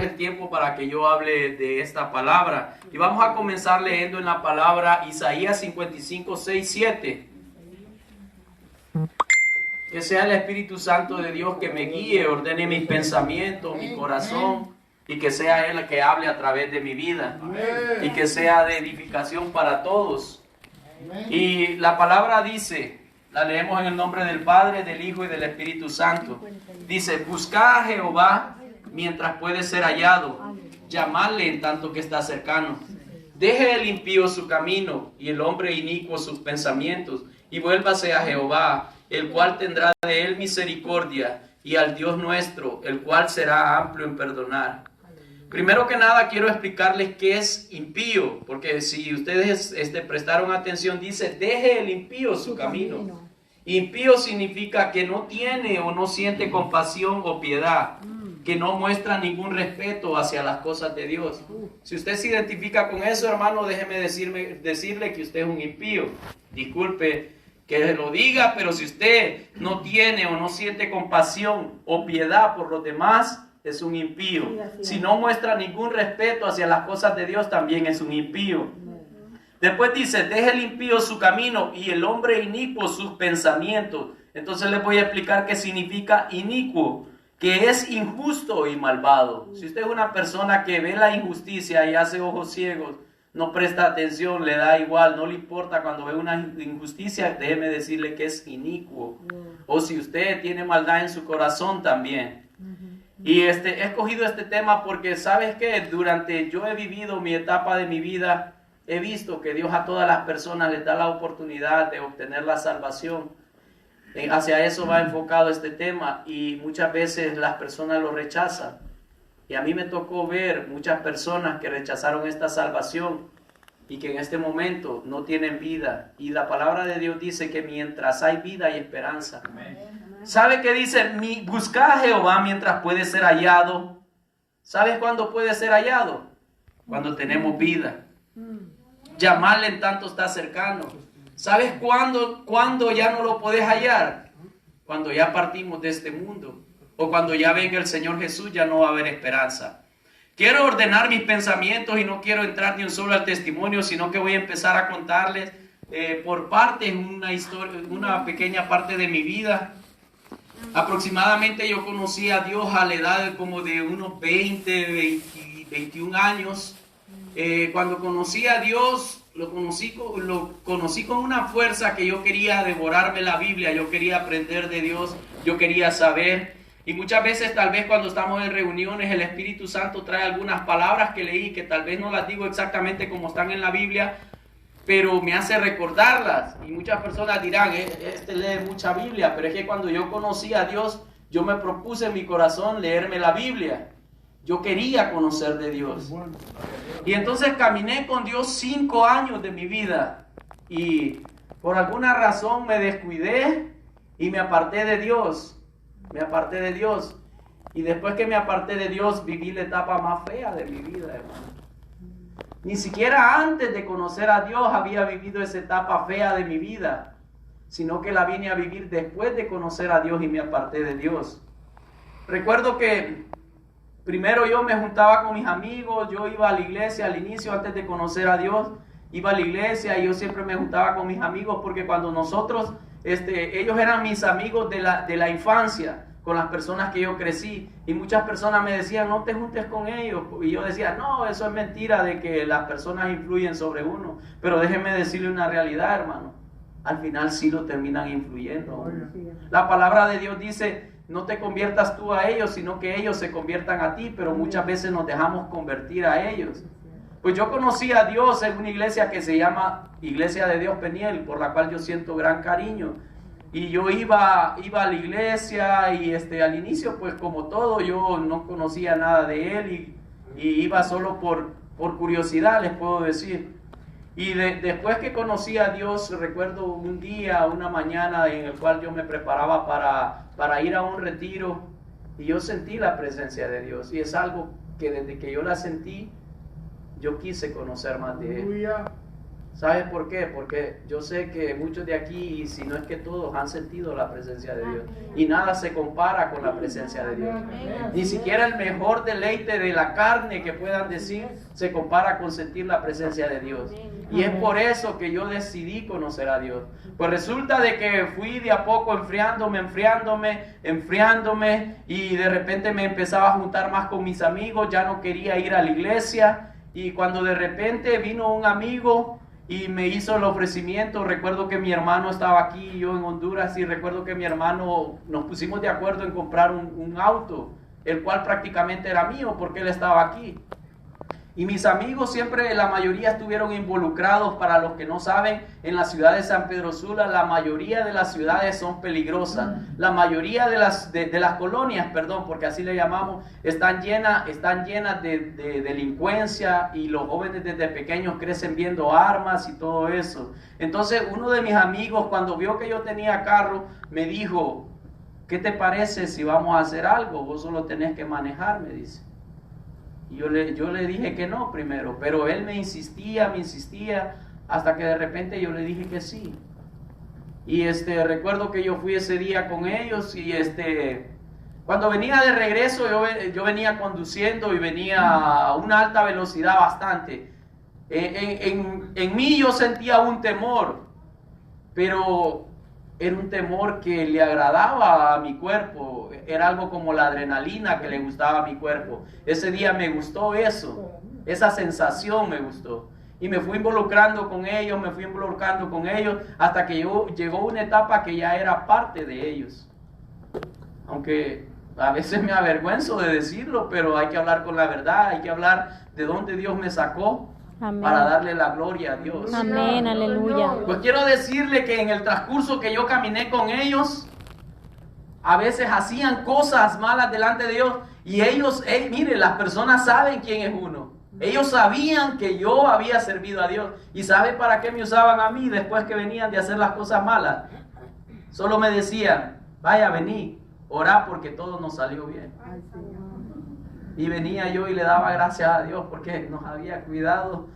el tiempo para que yo hable de esta palabra. Y vamos a comenzar leyendo en la palabra Isaías 55, 6, 7. Que sea el Espíritu Santo de Dios que me guíe, ordene mis pensamientos, mi corazón, y que sea Él el que hable a través de mi vida, y que sea de edificación para todos. Y la palabra dice, la leemos en el nombre del Padre, del Hijo y del Espíritu Santo. Dice, buscad a Jehová mientras puede ser hallado, llamadle en tanto que está cercano. Deje el impío su camino y el hombre inicuo sus pensamientos, y vuélvase a Jehová, el cual tendrá de él misericordia, y al Dios nuestro, el cual será amplio en perdonar. Primero que nada quiero explicarles qué es impío, porque si ustedes prestaron atención, dice, deje el impío su camino. Impío significa que no tiene o no siente compasión o piedad, que no muestra ningún respeto hacia las cosas de Dios. Si usted se identifica con eso, hermano, déjeme decirle que usted es un impío. Disculpe que lo diga, pero si usted no tiene o no siente compasión o piedad por los demás, es un impío. Si no muestra ningún respeto hacia las cosas de Dios, también es un impío. Después dice, deje el impío su camino y el hombre inicuo sus pensamientos. Entonces les voy a explicar qué significa inicuo, que es injusto y malvado. Si usted es una persona que ve la injusticia y hace ojos ciegos, no presta atención, le da igual, no le importa cuando ve una injusticia, déjeme decirle que es inicuo. O si usted tiene maldad en su corazón también. Y he escogido este tema porque, ¿sabes qué? Durante yo he vivido mi etapa de mi vida, he visto que Dios a todas las personas les da la oportunidad de obtener la salvación. Hacia eso va enfocado este tema y muchas veces las personas lo rechazan. Y a mí me tocó ver muchas personas que rechazaron esta salvación y que en este momento no tienen vida. Y la palabra de Dios dice que mientras hay vida hay esperanza. Amén. ¿Sabe qué dice? Buscad a Jehová mientras puede ser hallado. ¿Sabes cuándo puede ser hallado? Cuando tenemos vida. Llamarle en tanto está cercano. ¿Sabes cuándo ya no lo podés hallar? Cuando ya partimos de este mundo. O cuando ya venga el Señor Jesús, ya no va a haber esperanza. Quiero ordenar mis pensamientos y no quiero entrar ni un solo al testimonio, sino que voy a empezar a contarles por partes una pequeña parte de mi vida. Aproximadamente yo conocí a Dios a la edad como de unos 21 años. Cuando conocí a Dios, lo conocí con una fuerza que yo quería devorarme la Biblia, yo quería aprender de Dios, yo quería saber. Y muchas veces tal vez cuando estamos en reuniones el Espíritu Santo trae algunas palabras que leí que tal vez no las digo exactamente como están en la Biblia, pero me hace recordarlas. Y muchas personas dirán, lee mucha Biblia, pero es que cuando yo conocí a Dios, yo me propuse en mi corazón leerme la Biblia. Yo quería conocer de Dios. Y entonces caminé con Dios 5 años de mi vida. Y por alguna razón me descuidé y me aparté de Dios. Y después que me aparté de Dios, viví la etapa más fea de mi vida, hermano. Ni siquiera antes de conocer a Dios había vivido esa etapa fea de mi vida, sino que la vine a vivir después de conocer a Dios y me aparté de Dios. Recuerdo que primero yo me juntaba con mis amigos, yo iba a la iglesia al inicio antes de conocer a Dios, iba a la iglesia y yo siempre me juntaba con mis amigos porque cuando nosotros, ellos eran mis amigos de la infancia, con las personas que yo crecí, y muchas personas me decían, no te juntes con ellos, y yo decía, no, eso es mentira de que las personas influyen sobre uno, pero déjeme decirle una realidad, hermano, al final sí lo terminan influyendo. La palabra de Dios dice, no te conviertas tú a ellos, sino que ellos se conviertan a ti, pero muchas veces nos dejamos convertir a ellos. Pues yo conocí a Dios en una iglesia que se llama Iglesia de Dios Peniel, por la cual yo siento gran cariño. Y yo iba a la iglesia y al inicio, pues como todo, yo no conocía nada de él y iba solo por curiosidad, les puedo decir. Y después que conocí a Dios, recuerdo un día, una mañana en el cual yo me preparaba para ir a un retiro y yo sentí la presencia de Dios. Y es algo que desde que yo la sentí, yo quise conocer más de Él. ¿Sabes por qué? Porque yo sé que muchos de aquí, y si no es que todos, han sentido la presencia de Dios. Y nada se compara con la presencia de Dios. Ni siquiera el mejor deleite de la carne que puedan decir se compara con sentir la presencia de Dios. Y es por eso que yo decidí conocer a Dios. Pues resulta de que fui de a poco enfriándome, y de repente me empezaba a juntar más con mis amigos, ya no quería ir a la iglesia. Y cuando de repente vino un amigo y me hizo el ofrecimiento, recuerdo que mi hermano estaba aquí y yo en Honduras, y recuerdo que mi hermano, nos pusimos de acuerdo en comprar un auto, el cual prácticamente era mío porque él estaba aquí. Y mis amigos siempre, la mayoría estuvieron involucrados. Para los que no saben, en la ciudad de San Pedro Sula, la mayoría de las ciudades son peligrosas. La mayoría de las colonias, porque así le llamamos, están llenas de delincuencia, y los jóvenes desde pequeños crecen viendo armas y todo eso. Entonces uno de mis amigos, cuando vio que yo tenía carro, me dijo: ¿qué te parece si vamos a hacer algo? Vos solo tenés que manejar, me dice. Y yo le dije que no primero, pero él me insistía, hasta que de repente yo le dije que sí. Y recuerdo que yo fui ese día con ellos, y cuando venía de regreso, yo venía conduciendo y venía a una alta velocidad bastante. En mí yo sentía un temor, pero era un temor que le agradaba a mi cuerpo. Era algo como la adrenalina que le gustaba a mi cuerpo. Ese día me gustó eso, esa sensación me gustó. Y me fui involucrando con ellos, hasta que llegó una etapa que ya era parte de ellos. Aunque a veces me avergüenzo de decirlo, pero hay que hablar con la verdad, hay que hablar de dónde Dios me sacó. Amén. Para darle la gloria a Dios. Amén, aleluya. Pues quiero decirle que en el transcurso que yo caminé con ellos, a veces hacían cosas malas delante de Dios, y ellos, mire, las personas saben quién es uno. Ellos sabían que yo había servido a Dios. ¿Y sabe para qué me usaban a mí después que venían de hacer las cosas malas? Solo me decían: vaya, vení, orá porque todo nos salió bien. Y venía yo y le daba gracias a Dios porque nos había cuidado.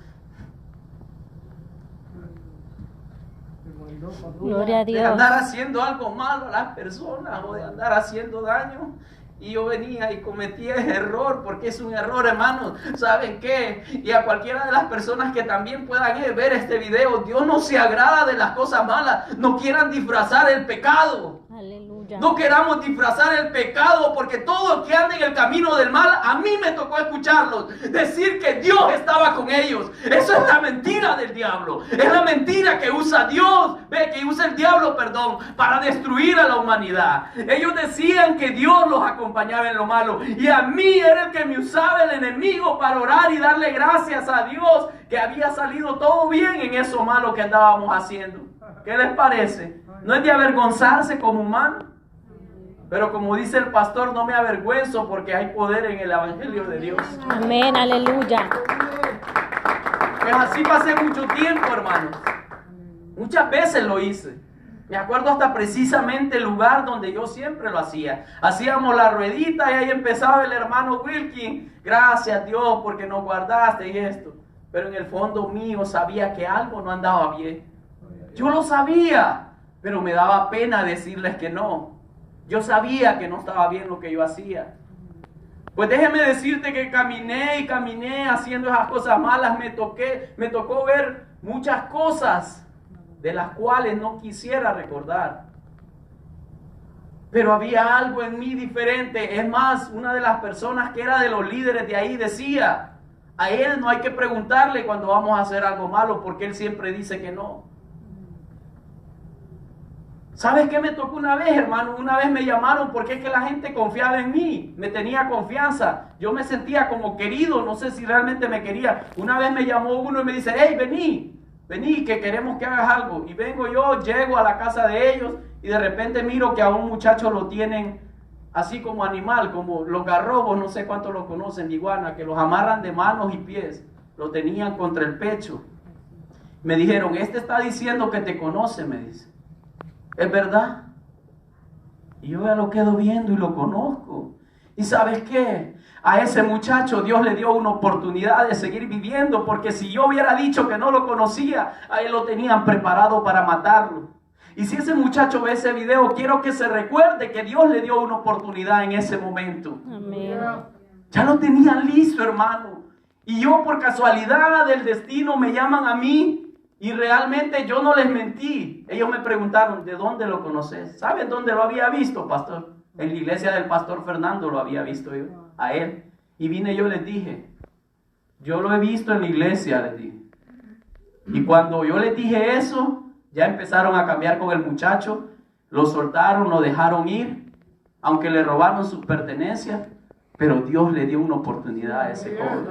Gloria a Dios. De andar haciendo algo malo a las personas, o de andar haciendo daño. Y yo venía y cometía ese error, porque es un error, hermanos. ¿Saben qué? Y a cualquiera de las personas que también puedan ver este video, Dios no se agrada de las cosas malas. No quieran disfrazar el pecado. Aleluya. No queramos disfrazar el pecado, porque todos que andan en el camino del mal, a mí me tocó escucharlos decir que Dios estaba con ellos. Eso es la mentira del diablo. Es la mentira que usa Dios, que usa el diablo, para destruir a la humanidad. Ellos decían que Dios los acompañaba en lo malo, y a mí era el que me usaba el enemigo para orar y darle gracias a Dios que había salido todo bien en eso malo que andábamos haciendo. ¿Qué les parece? ¿No es de avergonzarse como humano? Pero como dice el pastor, no me avergüenzo porque hay poder en el evangelio de Dios. Amén, aleluya. Pues así pasé mucho tiempo, hermanos. Muchas veces lo hice. Me acuerdo hasta precisamente el lugar donde yo siempre lo hacía. Hacíamos la ruedita y ahí empezaba el hermano Wilkin: gracias Dios porque nos guardaste y esto. Pero en el fondo mío sabía que algo no andaba bien. Yo lo sabía, pero me daba pena decirles que no. Yo sabía que no estaba bien lo que yo hacía. Pues déjeme decirte que caminé haciendo esas cosas malas. Me tocó ver muchas cosas de las cuales no quisiera recordar. Pero había algo en mí diferente. Es más, una de las personas que era de los líderes de ahí decía: a él no hay que preguntarle cuando vamos a hacer algo malo, porque él siempre dice que no. ¿Sabes qué me tocó una vez, hermano? Una vez me llamaron porque es que la gente confiaba en mí, me tenía confianza. Yo me sentía como querido, no sé si realmente me quería. Una vez me llamó uno y me dice: hey, vení, que queremos que hagas algo. Y vengo yo, llego a la casa de ellos y de repente miro que a un muchacho lo tienen así como animal, como los garrobos, no sé cuántos lo conocen, de iguana, que los amarran de manos y pies. Lo tenían contra el pecho. Me dijeron: este está diciendo que te conoce, me dice. ¿Es verdad? Y yo ya lo quedo viendo y lo conozco. ¿Y sabes qué? A ese muchacho Dios le dio una oportunidad de seguir viviendo, porque si yo hubiera dicho que no lo conocía, a él lo tenían preparado para matarlo. Y si ese muchacho ve ese video, quiero que se recuerde que Dios le dio una oportunidad en ese momento. Amén. Ya lo tenían listo, hermano. Y yo, por casualidad del destino, me llaman a mí y realmente yo no les mentí. Ellos me preguntaron, ¿de dónde lo conoces? ¿Saben dónde lo había visto, pastor? En la iglesia del pastor Fernando lo había visto yo, a él. Y vine yo les dije, yo lo he visto en la iglesia, les dije. Y cuando yo les dije eso, ya empezaron a cambiar con el muchacho. Lo soltaron, lo dejaron ir, aunque le robaron sus pertenencias. Pero Dios le dio una oportunidad a ese joven.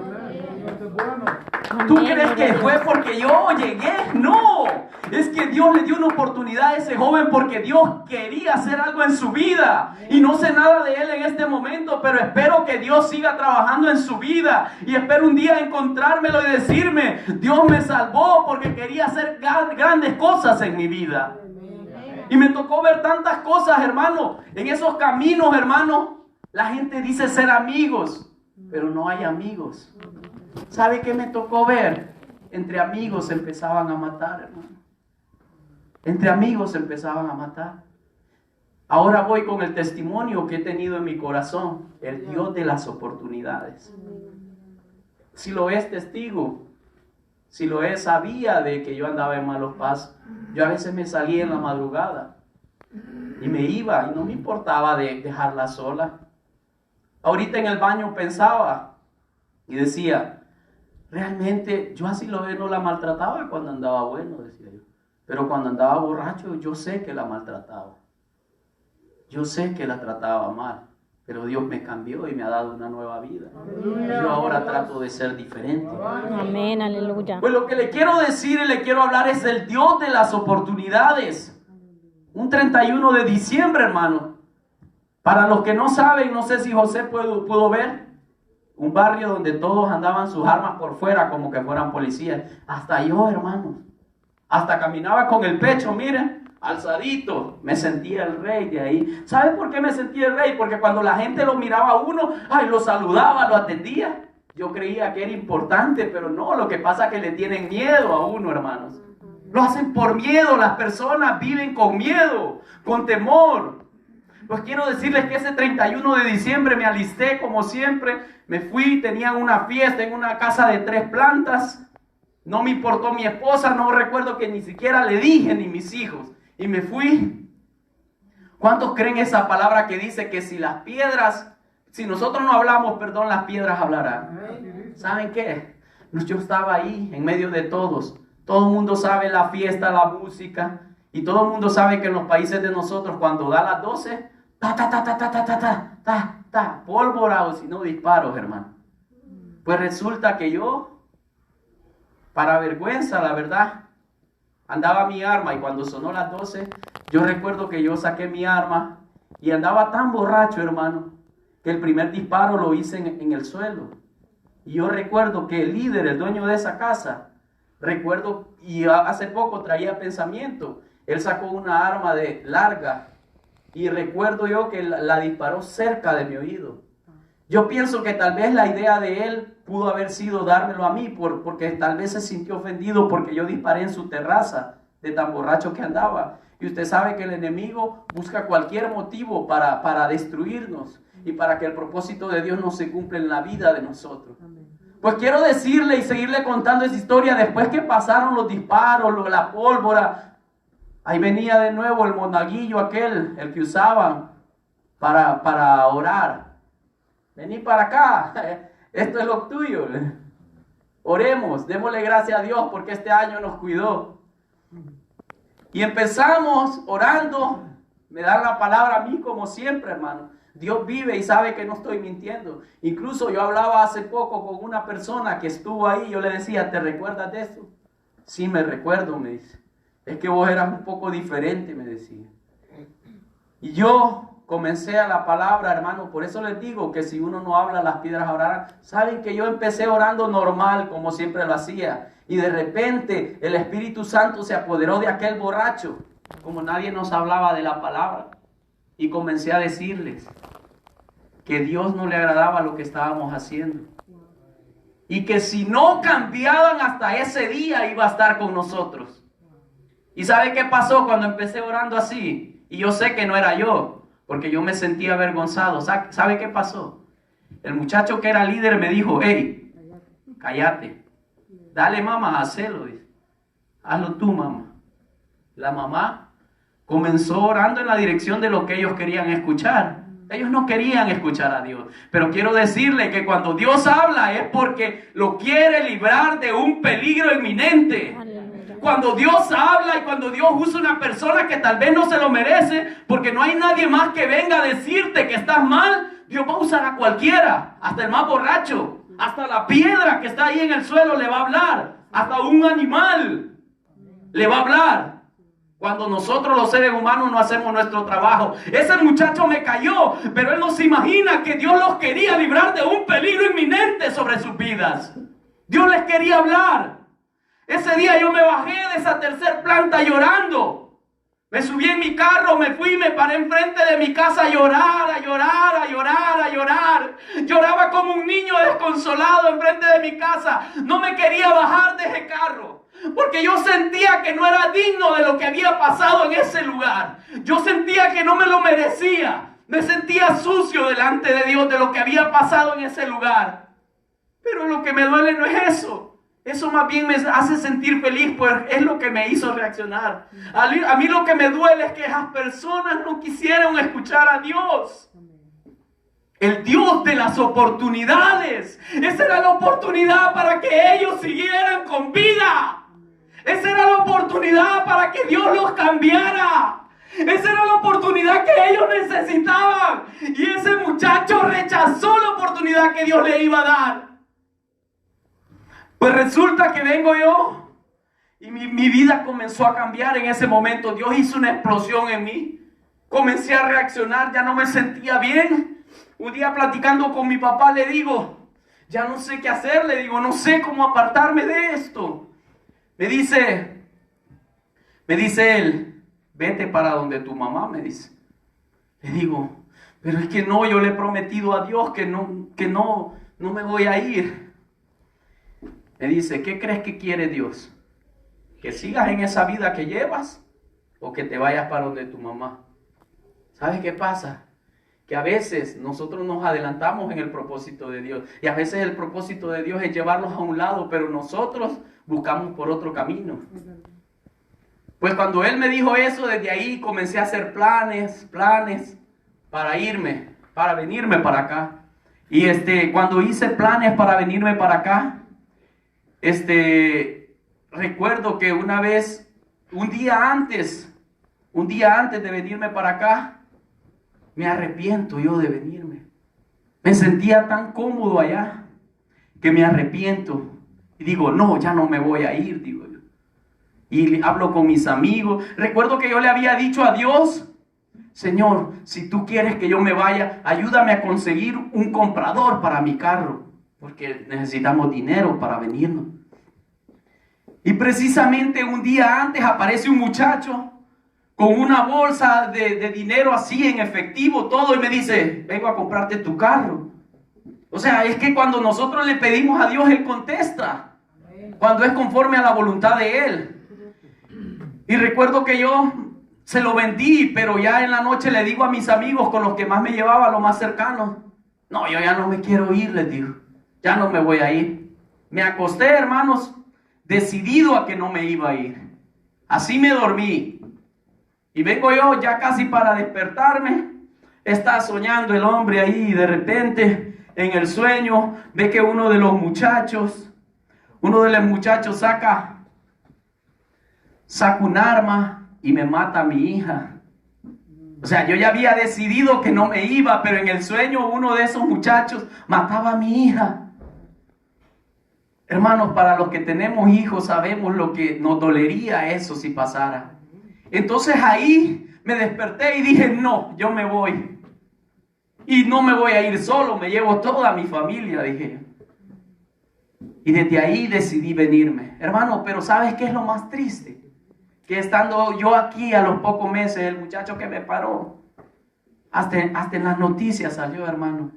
¿Tú crees que fue porque yo llegué? No, es que Dios le dio una oportunidad a ese joven porque Dios quería hacer algo en su vida. Y no sé nada de él en este momento, pero espero que Dios siga trabajando en su vida. Y espero un día encontrármelo y decirme, Dios me salvó porque quería hacer grandes cosas en mi vida. Y me tocó ver tantas cosas, hermano, en esos caminos, hermano. La gente dice ser amigos, pero no hay amigos. ¿Sabe qué me tocó ver? Entre amigos se empezaban a matar, hermano. Entre amigos se empezaban a matar. Ahora voy con el testimonio que he tenido en mi corazón. El Dios de las oportunidades. Si lo es testigo, si lo es, sabía de que yo andaba en malos pasos. Yo a veces me salía en la madrugada y me iba y no me importaba de dejarla sola. Ahorita en el baño pensaba y decía, realmente yo así lo no la maltrataba cuando andaba bueno, decía yo. Pero cuando andaba borracho yo sé que la maltrataba. Yo sé que la trataba mal. Pero Dios me cambió y me ha dado una nueva vida. Y yo ahora trato de ser diferente. Amén, aleluya. Pues lo que le quiero decir y le quiero hablar es del Dios de las oportunidades. Un 31 de diciembre, hermano. Para los que no saben, no sé si José pudo ver un barrio donde todos andaban sus armas por fuera como que fueran policías. Hasta yo, hermano. Hasta caminaba con el pecho, miren, alzadito. Me sentía el rey de ahí. ¿Sabe por qué me sentía el rey? Porque cuando la gente lo miraba a uno, lo saludaba, lo atendía. Yo creía que era importante, pero no. Lo que pasa es que le tienen miedo a uno, hermanos. Lo hacen por miedo. Las personas viven con miedo, con temor. Pues quiero decirles que ese 31 de diciembre me alisté como siempre. Me fui, tenían una fiesta en una casa de 3 plantas. No me importó mi esposa, no recuerdo que ni siquiera le dije ni mis hijos. Y me fui. ¿Cuántos creen esa palabra que dice que si las piedras, si nosotros no hablamos, perdón, las piedras hablarán? ¿Saben qué? Yo estaba ahí en medio de todos. Todo el mundo sabe la fiesta, la música. Y todo el mundo sabe que en los países de nosotros cuando da las 12... pólvora o si no disparos, hermano. Pues resulta que yo, para vergüenza, la verdad, andaba mi arma y cuando sonó las 12, yo recuerdo que yo saqué mi arma y andaba tan borracho, hermano, que el primer disparo lo hice en el suelo. Y yo recuerdo que el líder, el dueño de esa casa, recuerdo, y hace poco traía pensamiento, él sacó una arma de larga. Y recuerdo yo que la disparó cerca de mi oído. Yo pienso que tal vez la idea de él pudo haber sido dármelo a mí, porque tal vez se sintió ofendido porque yo disparé en su terraza de tan borracho que andaba. Y usted sabe que el enemigo busca cualquier motivo para destruirnos y para que el propósito de Dios no se cumpla en la vida de nosotros. Pues quiero decirle y seguirle contando esa historia. Después que pasaron los disparos, la pólvora, ahí venía de nuevo el monaguillo aquel, el que usaban para orar. Vení para acá, esto es lo tuyo. Oremos, démosle gracias a Dios porque este año nos cuidó. Y empezamos orando. Me dan la palabra a mí como siempre, hermano. Dios vive y sabe que no estoy mintiendo. Incluso yo hablaba hace poco con una persona que estuvo ahí. Yo le decía, ¿te recuerdas de esto? Sí, me recuerdo, me dice. Es que vos eras un poco diferente, me decía. Y yo comencé a la palabra, hermano. Por eso les digo que si uno no habla, las piedras hablarán. Saben que yo empecé orando normal, como siempre lo hacía. Y de repente el Espíritu Santo se apoderó de aquel borracho. Como nadie nos hablaba de la palabra. Y comencé a decirles que Dios no le agradaba lo que estábamos haciendo. Y que si no cambiaban hasta ese día iba a estar con nosotros. ¿Y sabe qué pasó cuando empecé orando así? Y yo sé que no era yo, porque yo me sentía avergonzado. ¿Sabe qué pasó? El muchacho que era líder me dijo, hey, cállate. Dale, mamá, hacelo. Hazlo tú, mamá. La mamá comenzó orando en la dirección de lo que ellos querían escuchar. Ellos no querían escuchar a Dios. Pero quiero decirle que cuando Dios habla es porque lo quiere librar de un peligro inminente. Cuando Dios habla y cuando Dios usa una persona que tal vez no se lo merece, porque no hay nadie más que venga a decirte que estás mal, Dios va a usar a cualquiera, hasta el más borracho, hasta la piedra que está ahí en el suelo le va a hablar, hasta un animal le va a hablar. Cuando nosotros los seres humanos no hacemos nuestro trabajo. Ese muchacho me cayó, pero él no se imagina que Dios los quería librar de un peligro inminente sobre sus vidas. Dios les quería hablar. Ese día yo me bajé de esa tercer planta llorando. Me subí en mi carro, me fui y me paré enfrente de mi casa a llorar, a llorar, a llorar, a llorar. Lloraba como un niño desconsolado enfrente de mi casa. No me quería bajar de ese carro. Porque yo sentía que no era digno de lo que había pasado en ese lugar. Yo sentía que no me lo merecía. Me sentía sucio delante de Dios de lo que había pasado en ese lugar. Pero lo que me duele no es eso. Eso más bien me hace sentir feliz, pues es lo que me hizo reaccionar. A mí lo que me duele es que esas personas no quisieron escuchar a Dios. El Dios de las oportunidades. Esa era la oportunidad para que ellos siguieran con vida. Esa era la oportunidad para que Dios los cambiara. Esa era la oportunidad que ellos necesitaban. Y ese muchacho rechazó la oportunidad que Dios le iba a dar. Pues resulta que vengo yo y mi vida comenzó a cambiar en ese momento. Dios hizo una explosión en mí. Comencé a reaccionar, ya no me sentía bien. Un día platicando con mi papá le digo, ya no sé qué hacer, le digo, no sé cómo apartarme de esto. Me dice él, vete para donde tu mamá, me dice. Le digo, pero es que no, yo le he prometido a Dios que no me voy a ir. Me dice, ¿qué crees que quiere Dios? ¿Que sigas en esa vida que llevas o que te vayas para donde tu mamá? ¿Sabes qué pasa? Que a veces nosotros nos adelantamos en el propósito de Dios. Y a veces el propósito de Dios es llevarlos a un lado, pero nosotros buscamos por otro camino. Pues cuando él me dijo eso, desde ahí comencé a hacer planes para irme, para venirme para acá. Y cuando hice planes para venirme para acá, recuerdo que una vez, un día antes de venirme para acá, me arrepiento yo de venirme. Me sentía tan cómodo allá que me arrepiento. Y digo, no, ya no me voy a ir, digo yo. Y hablo con mis amigos. Recuerdo que yo le había dicho a Dios, Señor, si tú quieres que yo me vaya, ayúdame a conseguir un comprador para mi carro. Porque necesitamos dinero para venirnos. Y precisamente un día antes aparece un muchacho con una bolsa de dinero así en efectivo, todo, y me dice, vengo a comprarte tu carro. O sea, es que cuando nosotros le pedimos a Dios, Él contesta. Cuando es conforme a la voluntad de Él. Y recuerdo que yo se lo vendí, pero ya en la noche le digo a mis amigos con los que más me llevaba, los más cercanos, no, yo ya no me quiero ir, les digo. Ya no me voy a ir. Me acosté, hermanos, decidido a que no me iba a ir. Así me dormí. Y vengo yo ya casi para despertarme. Está soñando el hombre ahí y de repente en el sueño ve que uno de los muchachos saca un arma y me mata a mi hija. O sea, yo ya había decidido que no me iba, pero en el sueño uno de esos muchachos mataba a mi hija. Hermanos, para los que tenemos hijos sabemos lo que nos dolería eso si pasara. Entonces ahí me desperté y dije, no, yo me voy. Y no me voy a ir solo, me llevo toda mi familia, dije. Y desde ahí decidí venirme. Hermano, pero ¿sabes qué es lo más triste? Que estando yo aquí a los pocos meses, el muchacho que me paró, Hasta en las noticias salió, hermano.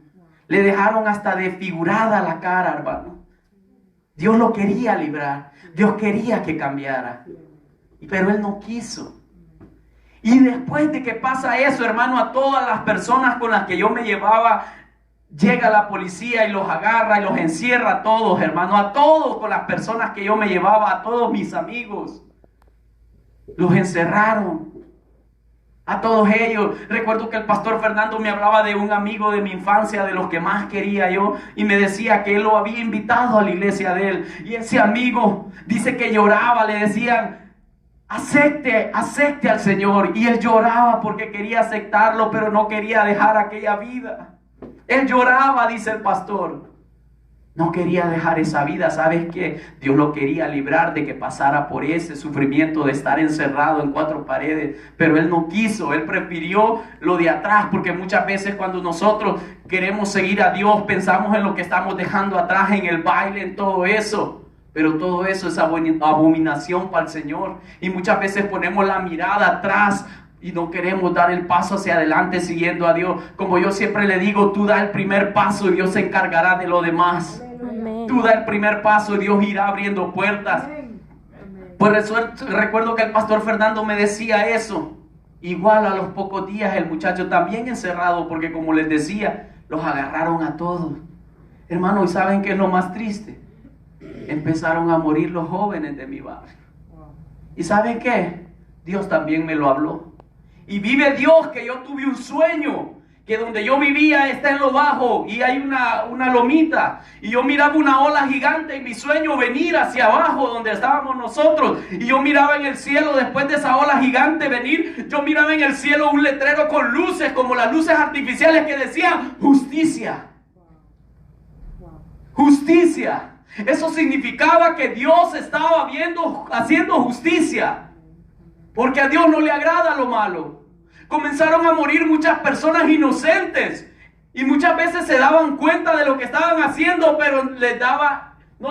Le dejaron hasta desfigurada la cara, hermano. Dios lo quería librar. Dios quería que cambiara. Pero él no quiso. Y después de que pasa eso, hermano, a todas las personas con las que yo me llevaba, llega la policía y los agarra y los encierra a todos, hermano. A todos con las personas que yo me llevaba, a todos mis amigos. Los encerraron. A todos ellos. Recuerdo que el pastor Fernando me hablaba de un amigo de mi infancia, de los que más quería yo, y me decía que él lo había invitado a la iglesia de él. Y ese amigo dice que lloraba, le decían, acepte al Señor. Y él lloraba porque quería aceptarlo, pero no quería dejar aquella vida. Él lloraba, dice el pastor. No quería dejar esa vida. ¿Sabes qué? Dios lo quería librar de que pasara por ese sufrimiento de estar encerrado en 4 paredes. Pero él no quiso. Él prefirió lo de atrás. Porque muchas veces cuando nosotros queremos seguir a Dios, pensamos en lo que estamos dejando atrás, en el baile, en todo eso. Pero todo eso es abominación para el Señor. Y muchas veces ponemos la mirada atrás y no queremos dar el paso hacia adelante siguiendo a Dios. Como yo siempre le digo, tú da el primer paso y Dios se encargará de lo demás. Amén. Tú da el primer paso y Dios irá abriendo puertas. Amén. Pues recuerdo que el pastor Fernando me decía eso. Igual a los pocos días el muchacho también encerrado, porque como les decía, los agarraron a todos. Hermano, ¿y saben qué es lo más triste? Empezaron a morir los jóvenes de mi barrio. ¿Y saben qué? Dios también me lo habló. Y vive Dios que yo tuve un sueño, que donde yo vivía está en lo bajo y hay una lomita. Y yo miraba una ola gigante en mi sueño venir hacia abajo donde estábamos nosotros. Y yo miraba en el cielo, después de esa ola gigante venir, yo miraba en el cielo un letrero con luces, como las luces artificiales que decían justicia. Justicia. Eso significaba que Dios estaba haciendo justicia. Porque a Dios no le agrada lo malo. Comenzaron a morir muchas personas inocentes. Y muchas veces se daban cuenta de lo que estaban haciendo, pero no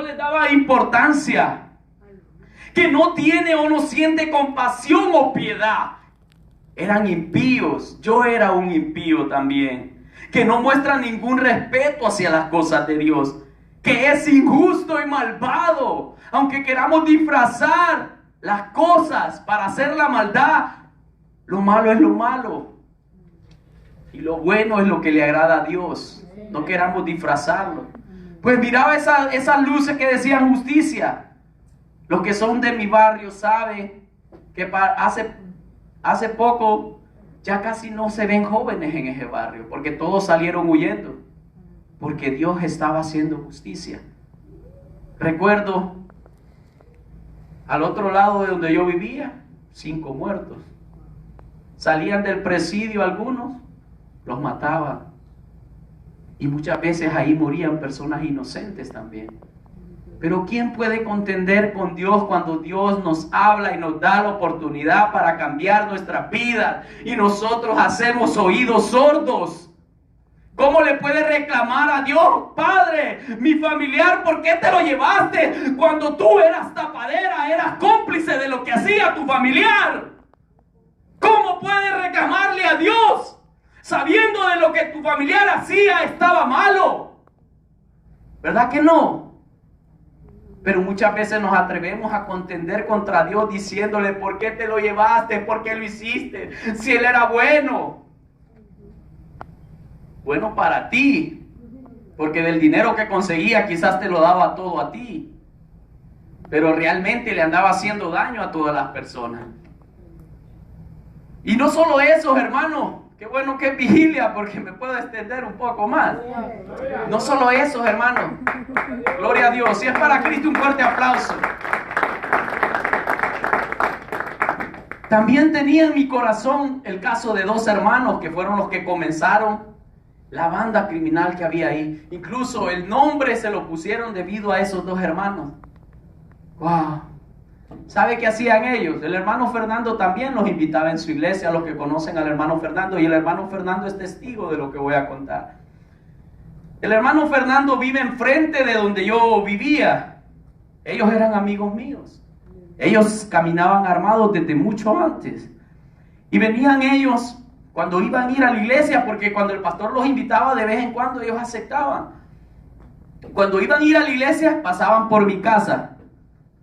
les daba importancia. Que no tiene o no siente compasión o piedad. Eran impíos. Yo era un impío también. Que no muestran ningún respeto hacia las cosas de Dios. Que es injusto y malvado. Aunque queramos disfrazar las cosas para hacer la maldad, lo malo es lo malo y lo bueno es lo que le agrada a Dios. No queramos disfrazarlo. Pues miraba esas luces que decían justicia. Los que son de mi barrio saben que hace poco ya casi no se ven jóvenes en ese barrio, porque todos salieron huyendo, porque Dios estaba haciendo justicia. Recuerdo al otro lado de donde yo vivía, 5 muertos. Salían del presidio algunos, los mataban. Y muchas veces ahí morían personas inocentes también. Pero ¿quién puede contender con Dios cuando Dios nos habla y nos da la oportunidad para cambiar nuestras vidas y nosotros hacemos oídos sordos? ¿Cómo le puede reclamar a Dios? Padre, mi familiar, ¿por qué te lo llevaste? Cuando tú eras tapadera, eras cómplice de lo que hacía tu familiar. ¿Cómo puedes reclamarle a Dios sabiendo de lo que tu familiar hacía estaba malo? ¿Verdad que no? Pero muchas veces nos atrevemos a contender contra Dios diciéndole, ¿por qué te lo llevaste? ¿Por qué lo hiciste? Si Él era bueno. Bueno para ti, porque del dinero que conseguía quizás te lo daba todo a ti, pero realmente le andaba haciendo daño a todas las personas. Y no solo eso, hermano, qué bueno que es vigilia, porque me puedo extender un poco más. No solo eso, hermano, gloria a Dios. Si es para Cristo, un fuerte aplauso. También tenía en mi corazón el caso de 2 hermanos que fueron los que comenzaron la banda criminal que había ahí. Incluso el nombre se lo pusieron debido a esos 2 hermanos. ¡Wow! ¿Sabe qué hacían ellos? El hermano Fernando también los invitaba en su iglesia, a los que conocen al hermano Fernando. Y el hermano Fernando es testigo de lo que voy a contar. El hermano Fernando vive enfrente de donde yo vivía. Ellos eran amigos míos. Ellos caminaban armados desde mucho antes. Y venían ellos cuando iban a ir a la iglesia, porque cuando el pastor los invitaba de vez en cuando ellos aceptaban. Cuando iban a ir a la iglesia pasaban por mi casa.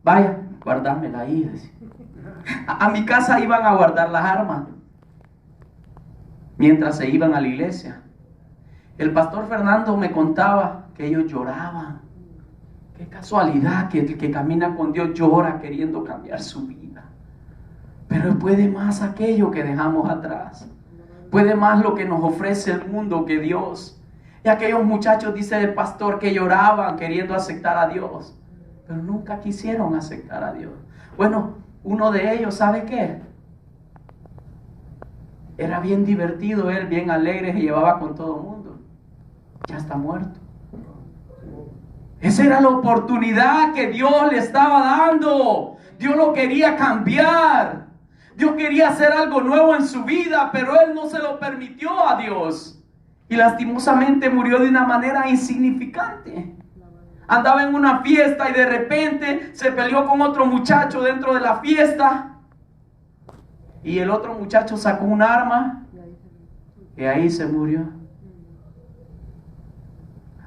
Vaya, guardármela ahí, decía. A mi casa iban a guardar las armas mientras se iban a la iglesia. El pastor Fernando me contaba que ellos lloraban. Qué casualidad que el que camina con Dios llora queriendo cambiar su vida. Pero puede más aquello que dejamos atrás. Puede más lo que nos ofrece el mundo que Dios. Y aquellos muchachos, dice el pastor, que lloraban queriendo aceptar a Dios, pero nunca quisieron aceptar a Dios. Bueno, uno de ellos, ¿sabe qué? Era bien divertido, él bien alegre, se llevaba con todo el mundo. Ya está muerto. Esa era la oportunidad que Dios le estaba dando. Dios lo quería cambiar. Dios quería hacer algo nuevo en su vida, pero él no se lo permitió a Dios. Y lastimosamente murió de una manera insignificante. Andaba en una fiesta y de repente se peleó con otro muchacho dentro de la fiesta. Y el otro muchacho sacó un arma y ahí se murió.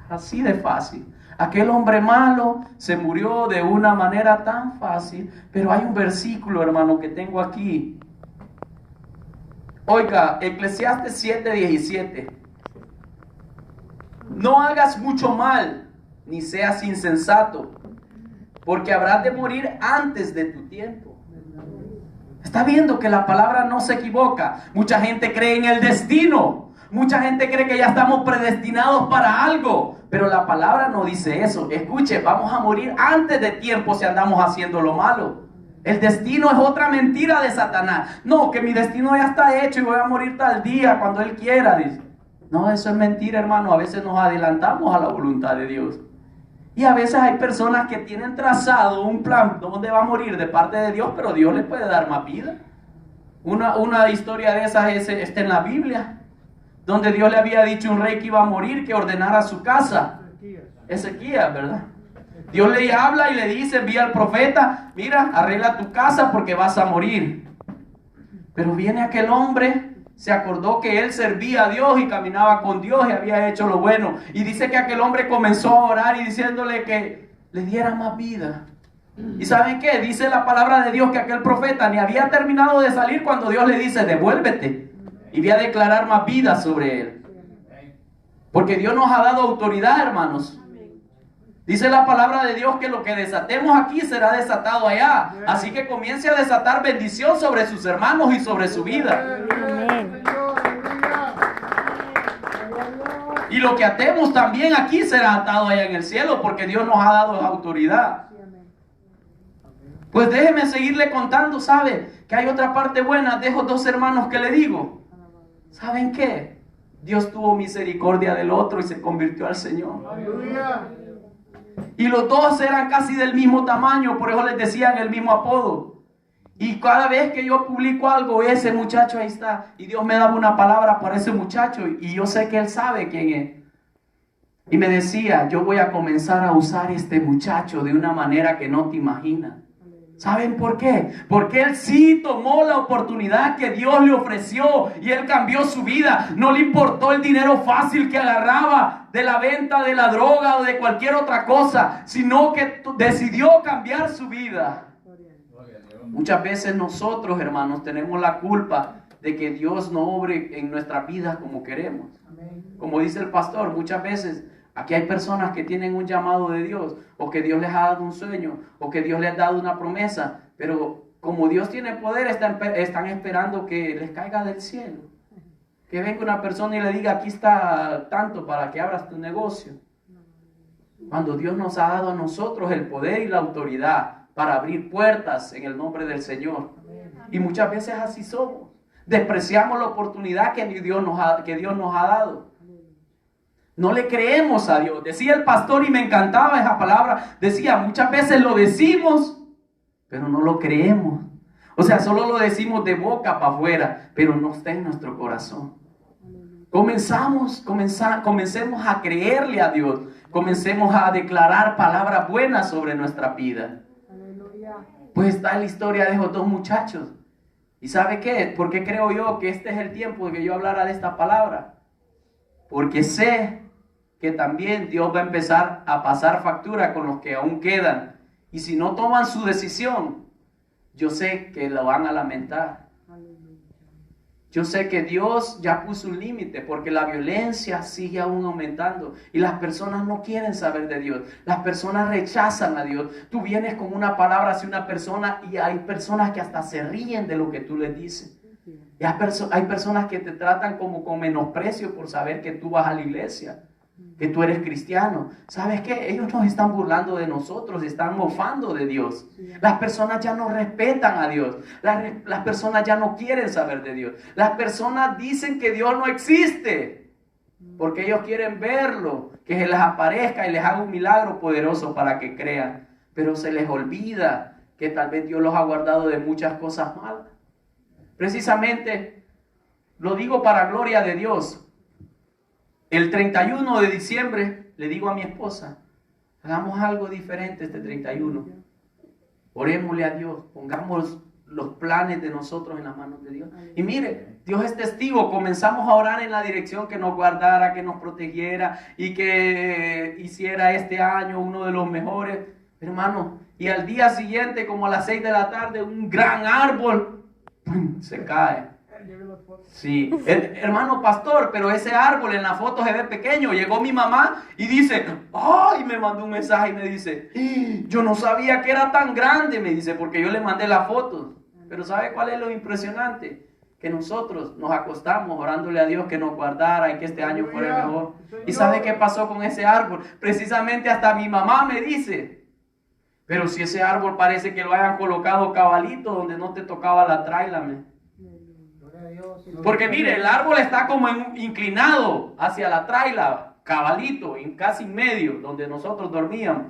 Así de fácil. Aquel hombre malo se murió de una manera tan fácil. Pero hay un versículo, hermano, que tengo aquí. Oiga, Eclesiastes 7:17. No hagas mucho mal, ni seas insensato, porque habrás de morir antes de tu tiempo. Está viendo que la palabra no se equivoca. Mucha gente cree en el destino. Mucha gente cree que ya estamos predestinados para algo. Pero la palabra no dice eso. Escuche, vamos a morir antes de tiempo si andamos haciendo lo malo. El destino es otra mentira de Satanás. No, que mi destino ya está hecho y voy a morir tal día cuando Él quiera, dice. No, eso es mentira, hermano. A veces nos adelantamos a la voluntad de Dios. Y a veces hay personas que tienen trazado un plan donde va a morir de parte de Dios, pero Dios les puede dar más vida. Una historia de esas está en la Biblia, donde Dios le había dicho a un rey que iba a morir, que ordenara su casa. Ezequías, ¿verdad? Dios le habla y le dice, envía al profeta, mira, arregla tu casa porque vas a morir. Pero viene aquel hombre, se acordó que él servía a Dios y caminaba con Dios y había hecho lo bueno. Y dice que aquel hombre comenzó a orar y diciéndole que le diera más vida. ¿Y saben qué? Dice la palabra de Dios que aquel profeta ni había terminado de salir cuando Dios le dice, devuélvete. Y voy a declarar más vida sobre él. Porque Dios nos ha dado autoridad, hermanos. Dice la palabra de Dios que lo que desatemos aquí será desatado allá. Así que comience a desatar bendición sobre sus hermanos y sobre su vida. Amén. Y lo que atemos también aquí será atado allá en el cielo, porque Dios nos ha dado autoridad. Pues déjeme seguirle contando, ¿sabe? Que hay otra parte buena de esos dos hermanos que le digo. ¿Saben qué? Dios tuvo misericordia del otro y se convirtió al Señor. ¡Aleluya! Y los dos eran casi del mismo tamaño, por eso les decían el mismo apodo. Y cada vez que yo publico algo, ese muchacho ahí está. Y Dios me daba una palabra para ese muchacho y yo sé que él sabe quién es. Y me decía, yo voy a comenzar a usar este muchacho de una manera que no te imaginas. ¿Saben por qué? Porque él sí tomó la oportunidad que Dios le ofreció y él cambió su vida. No le importó el dinero fácil que agarraba de la venta de la droga o de cualquier otra cosa, sino que decidió cambiar su vida. Muchas veces nosotros, hermanos, tenemos la culpa de que Dios no obre en nuestras vidas como queremos. Como dice el pastor, muchas veces aquí hay personas que tienen un llamado de Dios, o que Dios les ha dado un sueño, o que Dios les ha dado una promesa, pero como Dios tiene poder, están esperando que les caiga del cielo. Que venga una persona y le diga, aquí está tanto para que abras tu negocio. Cuando Dios nos ha dado a nosotros el poder y la autoridad para abrir puertas en el nombre del Señor. Y muchas veces así somos. Despreciamos la oportunidad que Dios nos ha dado. No le creemos a Dios. Decía el pastor y me encantaba esa palabra. Decía, muchas veces lo decimos, pero no lo creemos. O sea, solo lo decimos de boca para afuera, pero no está en nuestro corazón. Comencemos a creerle a Dios. Comencemos a declarar palabras buenas sobre nuestra vida. Pues está la historia de esos dos muchachos. ¿Y sabe qué? ¿Por qué creo yo que este es el tiempo de que yo hablara de esta palabra? Porque sé que también Dios va a empezar a pasar factura con los que aún quedan. Y si no toman su decisión, yo sé que lo van a lamentar. Yo sé que Dios ya puso un límite porque la violencia sigue aún aumentando y las personas no quieren saber de Dios. Las personas rechazan a Dios. Tú vienes con una palabra hacia una persona y hay personas que hasta se ríen de lo que tú les dices. Y hay personas que te tratan como con menosprecio por saber que tú vas a la iglesia, que tú eres cristiano. ¿Sabes qué? Ellos nos están burlando de nosotros, están mofando de Dios. Las personas ya no respetan a Dios. Las personas ya no quieren saber de Dios. Las personas dicen que Dios no existe, porque ellos quieren verlo, que se les aparezca y les haga un milagro poderoso para que crean. Pero se les olvida que tal vez Dios los ha guardado de muchas cosas malas. Precisamente, lo digo para gloria de Dios. El 31 de diciembre le digo a mi esposa, hagamos algo diferente este 31. Orémosle a Dios, pongamos los planes de nosotros en las manos de Dios. Y mire, Dios es testigo, comenzamos a orar en la dirección que nos guardara, que nos protegiera y que hiciera este año uno de los mejores, hermano. Y al día siguiente, como a las 6 de la tarde, un gran árbol se cae. Sí, hermano pastor, pero ese árbol en la foto se ve pequeño. Llegó mi mamá y dice, ay, me mandó un mensaje y me dice, yo no sabía que era tan grande, me dice, porque yo le mandé la foto. Pero ¿sabe cuál es lo impresionante? Que nosotros nos acostamos orándole a Dios que nos guardara y que este año fuera mejor. ¿Y sabe qué pasó con ese árbol? Precisamente hasta mi mamá me dice, pero si ese árbol parece que lo hayan colocado cabalito donde no te tocaba la tráilame. Porque mire, el árbol está como inclinado hacia la traila, cabalito, casi en medio, donde nosotros dormíamos.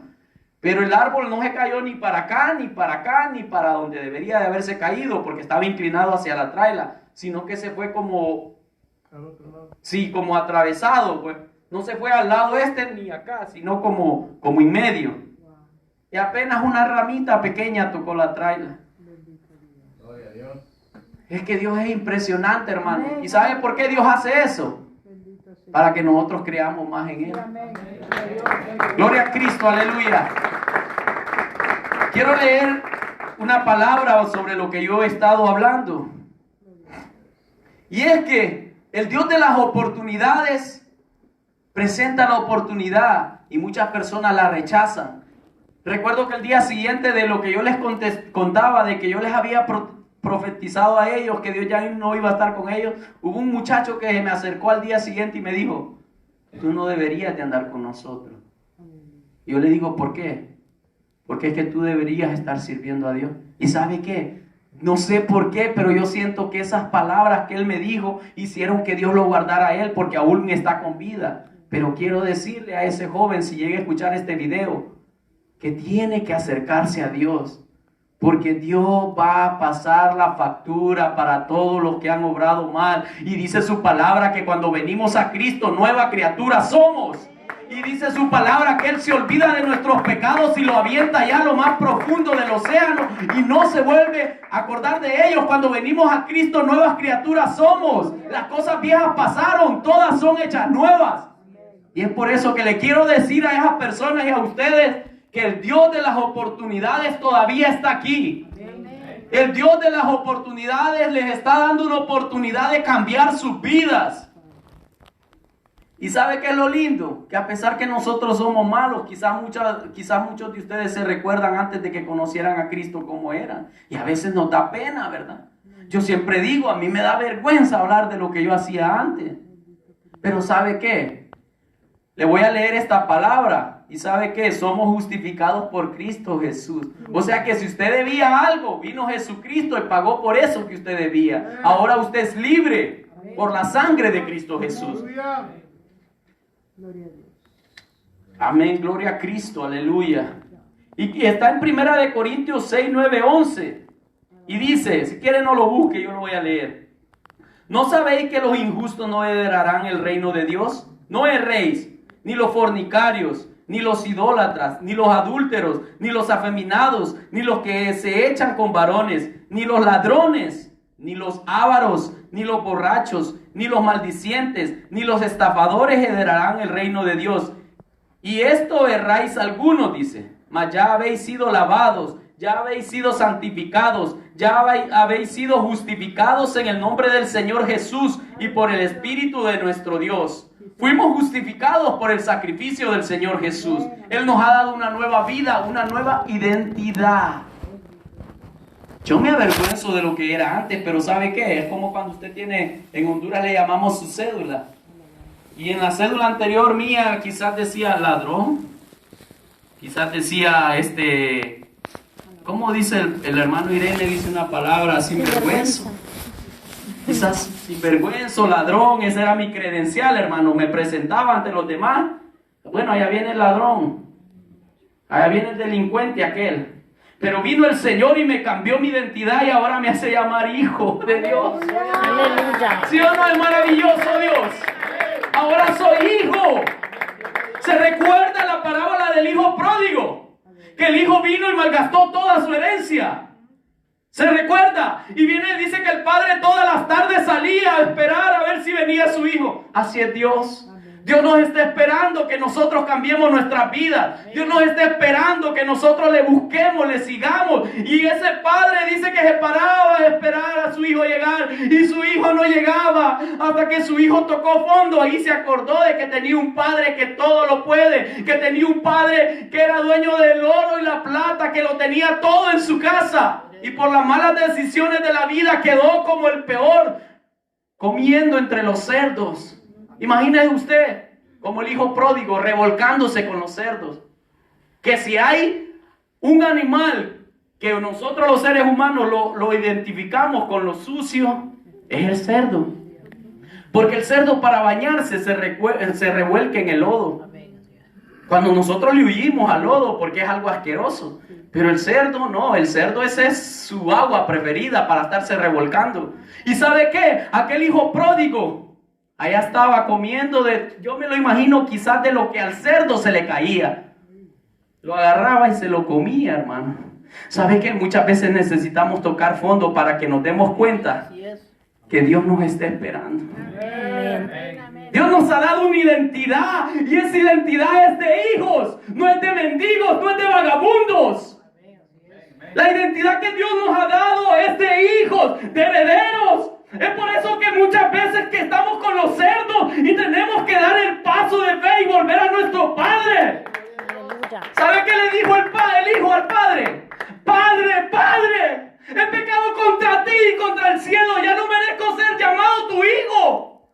Pero el árbol no se cayó ni para acá, ni para acá, ni para donde debería de haberse caído, porque estaba inclinado hacia la traila, sino que se fue como, sí, como atravesado, pues. No se fue al lado este ni acá, sino como en medio. Y apenas una ramita pequeña tocó la traila. Es que Dios es impresionante, hermano. ¿Y sabe por qué Dios hace eso? Para que nosotros creamos más en Él. Gloria a Cristo, aleluya. Quiero leer una palabra sobre lo que yo he estado hablando. Y es que el Dios de las oportunidades presenta la oportunidad y muchas personas la rechazan. Recuerdo que el día siguiente de lo que yo les contaba, de que yo les había profetizado a ellos que Dios ya no iba a estar con ellos, hubo un muchacho que me acercó al día siguiente y me dijo, tú no deberías de andar con nosotros. Y yo le digo, ¿por qué? Porque es que tú deberías estar sirviendo a Dios. ¿Y sabe qué? No sé por qué, pero yo siento que esas palabras que él me dijo hicieron que Dios lo guardara a él, porque aún está con vida. Pero quiero decirle a ese joven, si llega a escuchar este video, que tiene que acercarse a Dios. Porque Dios va a pasar la factura para todos los que han obrado mal. Y dice su palabra que cuando venimos a Cristo, nueva criatura somos. Y dice su palabra que Él se olvida de nuestros pecados y lo avienta allá a lo más profundo del océano. Y no se vuelve a acordar de ellos. Cuando venimos a Cristo, nuevas criaturas somos. Las cosas viejas pasaron, todas son hechas nuevas. Y es por eso que le quiero decir a esas personas y a ustedes, que el Dios de las oportunidades todavía está aquí. El Dios de las oportunidades les está dando una oportunidad de cambiar sus vidas. ¿Y sabe qué es lo lindo? Que a pesar que nosotros somos malos, quizás muchos de ustedes se recuerdan antes de que conocieran a Cristo como eran. Y a veces nos da pena, ¿verdad? Yo siempre digo, a mí me da vergüenza hablar de lo que yo hacía antes. Pero ¿sabe qué? Le voy a leer esta palabra. ¿Y sabe qué? Somos justificados por Cristo Jesús. O sea que si usted debía algo, vino Jesucristo y pagó por eso que usted debía. Ahora usted es libre por la sangre de Cristo Jesús. Amén, gloria a Cristo, aleluya. Y está en 1 Corintios 6, 9, 11. Y dice, si quiere no lo busque, yo lo voy a leer. ¿No sabéis que los injustos no heredarán el reino de Dios? No erréis, ni los fornicarios, ni los idólatras, ni los adúlteros, ni los afeminados, ni los que se echan con varones, ni los ladrones, ni los ávaros, ni los borrachos, ni los maldicientes, ni los estafadores heredarán el reino de Dios. Y esto erráis algunos, dice, mas ya habéis sido lavados, ya habéis sido santificados, ya habéis sido justificados en el nombre del Señor Jesús y por el Espíritu de nuestro Dios. Fuimos justificados por el sacrificio del Señor Jesús. Él nos ha dado una nueva vida, una nueva identidad. Yo me avergüenzo de lo que era antes, pero ¿sabe qué? Es como cuando usted tiene, en Honduras le llamamos su cédula. Y en la cédula anterior mía quizás decía ladrón, quizás decía ¿cómo dice el hermano Irene? Dice una palabra, sinvergüenza. Quizás sinvergüenza, ladrón, esa era mi credencial, hermano. Me presentaba ante los demás. Bueno, allá viene el ladrón, allá viene el delincuente aquel. Pero vino el Señor y me cambió mi identidad y ahora me hace llamar hijo de Dios. Aleluya. ¿Sí o no? Es maravilloso, Dios. Ahora soy hijo. ¿Se recuerda la parábola del hijo pródigo? Que el hijo vino y malgastó toda su herencia. ¿Se recuerda? Y viene y dice que el padre todas las tardes salía a esperar a ver si venía su hijo. Así es Dios. Dios nos está esperando que nosotros cambiemos nuestras vidas. Dios nos está esperando que nosotros le busquemos, le sigamos. Y ese padre dice que se paraba a esperar a su hijo llegar. Y su hijo no llegaba hasta que su hijo tocó fondo. Ahí se acordó de que tenía un padre que todo lo puede. Que tenía un padre que era dueño del oro y la plata. Que lo tenía todo en su casa. Y por las malas decisiones de la vida quedó como el peor, comiendo entre los cerdos. Imagínese usted, como el hijo pródigo, revolcándose con los cerdos. Que si hay un animal que nosotros los seres humanos lo identificamos con lo sucio, es el cerdo. Porque el cerdo para bañarse se revuelca en el lodo. Cuando nosotros le huimos al lodo porque es algo asqueroso. Pero el cerdo no, el cerdo esa es su agua preferida para estarse revolcando. ¿Y sabe qué? Aquel hijo pródigo allá estaba comiendo yo me lo imagino quizás de lo que al cerdo se le caía. Lo agarraba y se lo comía, hermano. ¿Sabe qué? Muchas veces necesitamos tocar fondo para que nos demos cuenta que Dios nos está esperando. Dios nos ha dado una identidad y esa identidad es de hijos, no es de mendigos, no es de vagabundos. La identidad que Dios nos ha dado es de hijos, de herederos. Es por eso que muchas veces que estamos con los cerdos y tenemos que dar el paso de fe y volver a nuestro Padre. ¿Sabe qué le dijo el hijo al Padre? Padre, he pecado contra ti y contra el cielo, ya no merezco ser llamado tu hijo.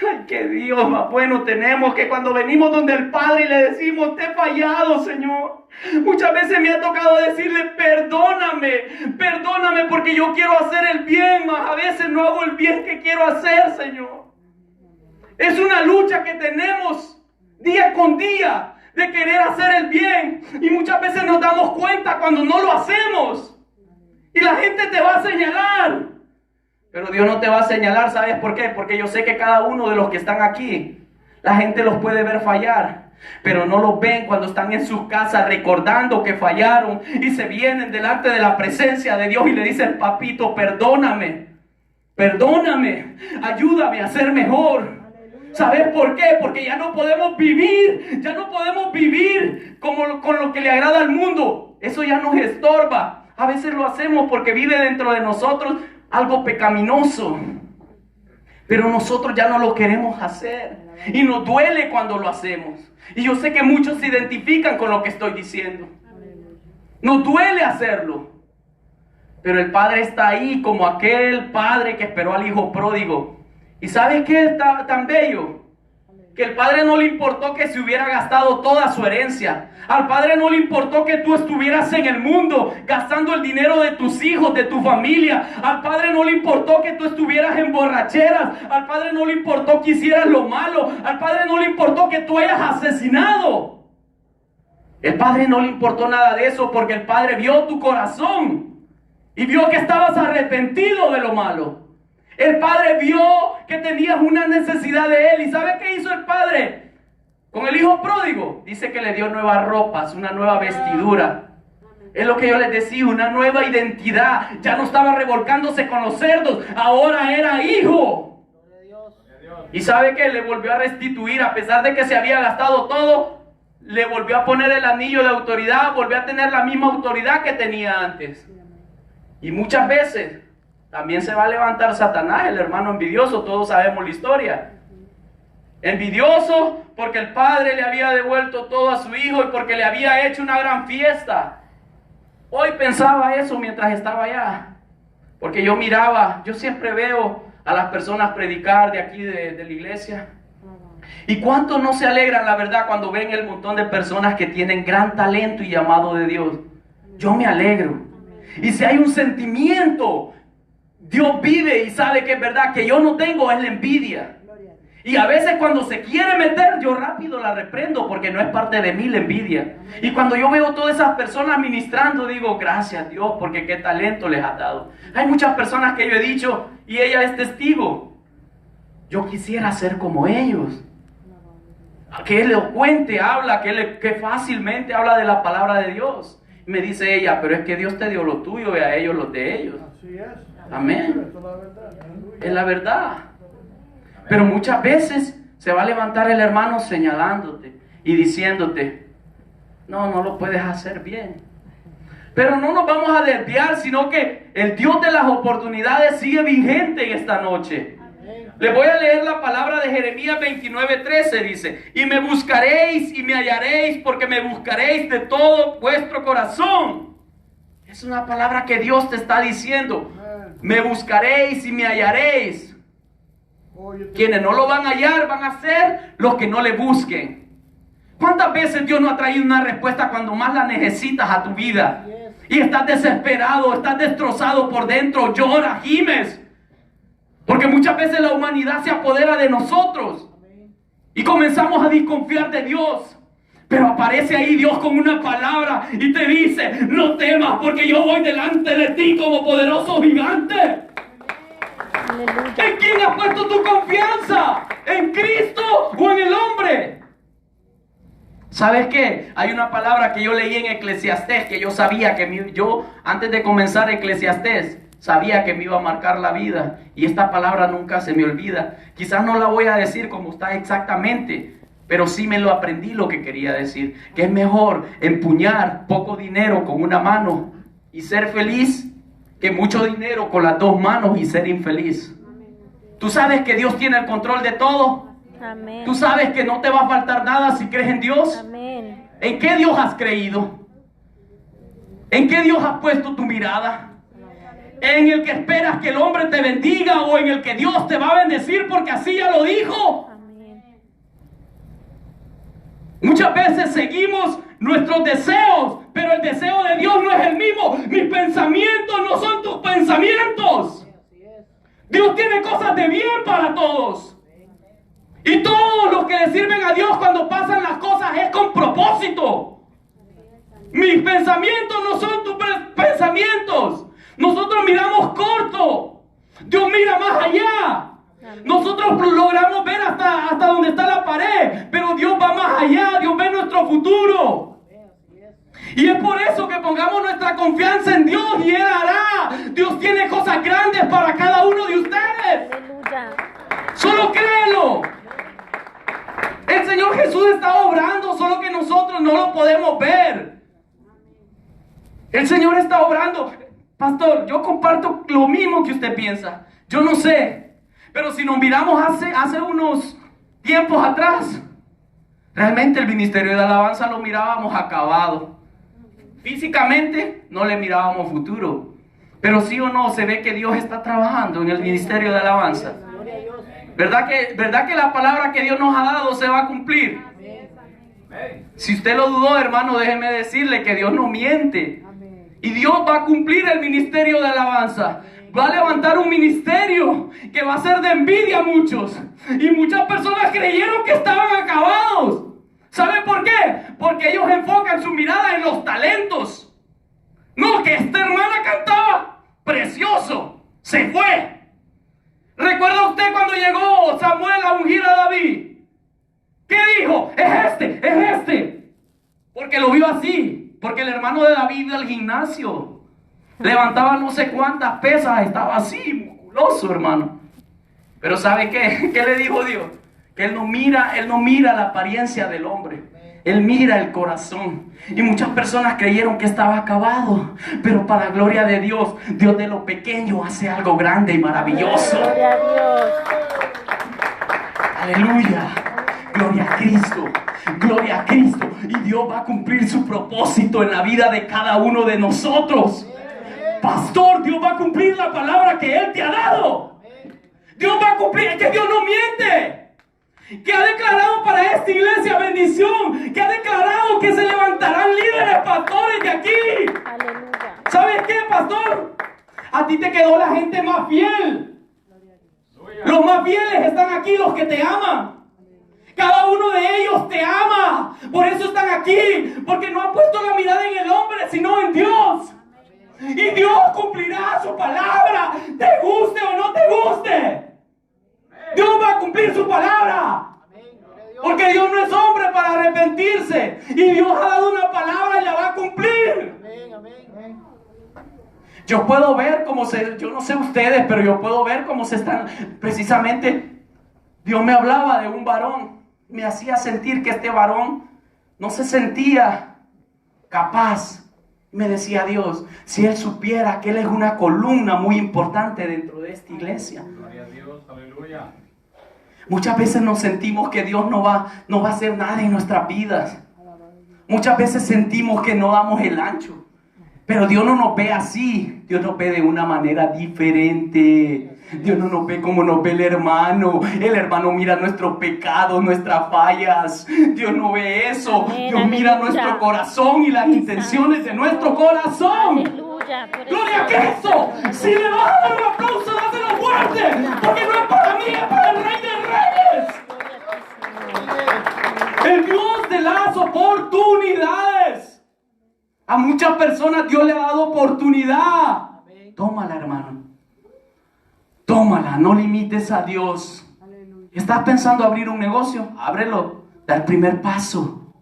Ay, qué Dios más bueno tenemos, que cuando venimos donde el Padre y le decimos, te he fallado, Señor. Muchas veces me ha tocado decirle, perdóname porque yo quiero hacer el bien, mas a veces no hago el bien que quiero hacer, Señor. Es una lucha que tenemos día con día de querer hacer el bien y muchas veces nos damos cuenta cuando no lo hacemos y la gente te va a señalar. Pero Dios no te va a señalar, ¿sabes por qué? Porque yo sé que cada uno de los que están aquí, la gente los puede ver fallar, pero no los ven cuando están en sus casas recordando que fallaron y se vienen delante de la presencia de Dios y le dicen, papito, perdóname, ayúdame a ser mejor. ¿Sabes por qué? Porque ya no podemos vivir con lo que le agrada al mundo. Eso ya nos estorba. A veces lo hacemos porque vive dentro de nosotros algo pecaminoso, pero nosotros ya no lo queremos hacer y nos duele cuando lo hacemos. Y yo sé que muchos se identifican con lo que estoy diciendo. Nos duele hacerlo, pero el Padre está ahí como aquel padre que esperó al hijo pródigo. ¿Y sabes qué está tan bello? Que el Padre no le importó que se hubiera gastado toda su herencia. Al Padre no le importó que tú estuvieras en el mundo gastando el dinero de tus hijos, de tu familia. Al Padre no le importó que tú estuvieras en borracheras. Al Padre no le importó que hicieras lo malo. Al Padre no le importó que tú hayas asesinado. El Padre no le importó nada de eso porque el Padre vio tu corazón y vio que estabas arrepentido de lo malo. El Padre vio que tenías una necesidad de Él. ¿Y sabe qué hizo el Padre con el hijo pródigo? Dice que le dio nuevas ropas, una nueva vestidura. Es lo que yo les decía, una nueva identidad. Ya no estaba revolcándose con los cerdos, ahora era hijo. Y sabe que le volvió a restituir, a pesar de que se había gastado todo, le volvió a poner el anillo de autoridad, volvió a tener la misma autoridad que tenía antes. Y muchas veces también se va a levantar Satanás, el hermano envidioso, todos sabemos la historia. Envidioso porque el padre le había devuelto todo a su hijo y porque le había hecho una gran fiesta. Hoy pensaba eso mientras estaba allá, porque yo miraba, yo siempre veo a las personas predicar de aquí de la iglesia. ¿Y cuánto no se alegran, la verdad, cuando ven el montón de personas que tienen gran talento y llamado de Dios? Yo me alegro. Y si hay un sentimiento, Dios vive y sabe que es verdad, que yo no tengo, es la envidia. Y a veces cuando se quiere meter, yo rápido la reprendo porque no es parte de mí la envidia. Y cuando yo veo todas esas personas ministrando, digo, gracias Dios, porque qué talento les ha dado. Hay muchas personas que yo he dicho, y ella es testigo, yo quisiera ser como ellos. Que elocuente habla, que fácilmente habla de la palabra de Dios. Y me dice ella, pero es que Dios te dio lo tuyo y a ellos los de ellos. Así es. Amén. Es la verdad. Pero muchas veces se va a levantar el hermano señalándote y diciéndote, no lo puedes hacer bien. Pero no nos vamos a desviar, sino que el Dios de las oportunidades sigue vigente en esta noche. Les voy a leer la palabra de Jeremías 29:13, dice, y me buscaréis y me hallaréis, porque me buscaréis de todo vuestro corazón. Es una palabra que Dios te está diciendo. Me buscaréis y me hallaréis. Quienes no lo van a hallar van a ser los que no le busquen. ¿Cuántas veces Dios no ha traído una respuesta cuando más la necesitas a tu vida? Y estás desesperado, estás destrozado por dentro, lloras, gimes. Porque muchas veces la humanidad se apodera de nosotros y comenzamos a desconfiar de Dios. Pero aparece ahí Dios con una palabra y te dice, no temas porque yo voy delante de ti como poderoso gigante. Aleluya. ¿En quién has puesto tu confianza? ¿En Cristo o en el hombre? ¿Sabes qué? Hay una palabra que yo leí en Eclesiastés que yo sabía que yo antes de comenzar Eclesiastés sabía que me iba a marcar la vida, y esta palabra nunca se me olvida. Quizás no la voy a decir como está exactamente, pero sí me lo aprendí lo que quería decir, que es mejor empuñar poco dinero con una mano y ser feliz que mucho dinero con las dos manos y ser infeliz. Tú sabes que Dios tiene el control de todo. Amén. Tú sabes que no te va a faltar nada si crees en Dios. Amén. ¿En qué Dios has creído? ¿En qué Dios has puesto tu mirada? ¿En el que esperas que el hombre te bendiga o en el que Dios te va a bendecir porque así ya lo dijo? Amén. Muchas veces seguimos nuestros deseos, pero el deseo de Dios no es el mismo. Mis pensamientos no son tus pensamientos. Dios tiene cosas de bien para todos. Y todos los que le sirven a Dios cuando pasan las cosas es con propósito. Mis pensamientos no son tus pensamientos. Nosotros miramos corto. Dios mira más allá. Nosotros logramos ver hasta donde está la pared, pero Dios va más allá. Dios ve nuestro futuro. Y es por eso que pongamos nuestra confianza en Dios y Él hará. Dios tiene cosas grandes para cada uno de ustedes. Aleluya. Solo créelo. El Señor Jesús está obrando, solo que nosotros no lo podemos ver. El Señor está obrando. Pastor, yo comparto lo mismo que usted piensa. Yo no sé, pero si nos miramos hace unos tiempos atrás, realmente el ministerio de alabanza lo mirábamos acabado. Físicamente no le mirábamos futuro, pero sí o no se ve que Dios está trabajando en el ministerio de alabanza. ¿Verdad que la palabra que Dios nos ha dado se va a cumplir? Si usted lo dudó, hermano, déjeme decirle que Dios no miente. Y Dios va a cumplir el ministerio de alabanza. Va a levantar un ministerio que va a ser de envidia a muchos. Y muchas personas creyeron que estaban acabados. ¿Saben por qué? Porque ellos enfocan su mirada en los talentos. No, que esta hermana cantaba precioso. Se fue. ¿Recuerda usted cuando llegó Samuel a ungir a David? ¿Qué dijo? Es este. Porque lo vio así. Porque el hermano de David iba al gimnasio, levantaba no sé cuántas pesas, estaba así, musculoso, hermano. Pero ¿sabe qué? ¿Qué le dijo Dios? Que Él no mira la apariencia del hombre. Él mira el corazón. Y muchas personas creyeron que estaba acabado. Pero para la gloria de Dios, Dios de lo pequeño hace algo grande y maravilloso. Gloria a Dios. Aleluya. Gloria a Cristo. Gloria a Cristo. Y Dios va a cumplir su propósito en la vida de cada uno de nosotros. Pastor, Dios va a cumplir la palabra que Él te ha dado. Dios va a cumplir. Es que Dios no miente. Que ha declarado para esta iglesia bendición. Que ha declarado que se levantarán líderes pastores de aquí. Aleluya. ¿Sabes qué, pastor? A ti te quedó la gente más fiel. Los más fieles están aquí, los que te aman. Cada uno de ellos te ama. Por eso están aquí. Porque no han puesto la mirada en el hombre, sino en Dios. Y Dios cumplirá su palabra. Te guste o no te guste. Dios va a cumplir su palabra. Porque Dios no es hombre para arrepentirse. Y Dios ha dado una palabra y la va a cumplir. Yo puedo ver yo no sé ustedes, pero yo puedo ver cómo se están, precisamente, Dios me hablaba de un varón, me hacía sentir que este varón no se sentía capaz. Me decía Dios, si él supiera que él es una columna muy importante dentro de esta iglesia. Gloria a Dios, aleluya. Muchas veces nos sentimos que Dios no va a hacer nada en nuestras vidas. Muchas veces sentimos que no damos el ancho. Pero Dios no nos ve así. Dios nos ve de una manera diferente. Dios no nos ve como nos ve el hermano. El hermano mira nuestros pecados, nuestras fallas. Dios no ve eso. Amén, Dios mira aleluya. nuestro corazón y las intenciones de nuestro corazón. Aleluya. Tú eres ¡Gloria a santo. Cristo! Si le vas a dar un aplauso, dáselo fuerte. Porque no es para mí, es para el Rey de Reyes. El Dios de las oportunidades. A muchas personas Dios le ha dado oportunidad. Tómala, hermano. Tómala, no limites a Dios. ¿Estás pensando abrir un negocio? Ábrelo. Da el primer paso.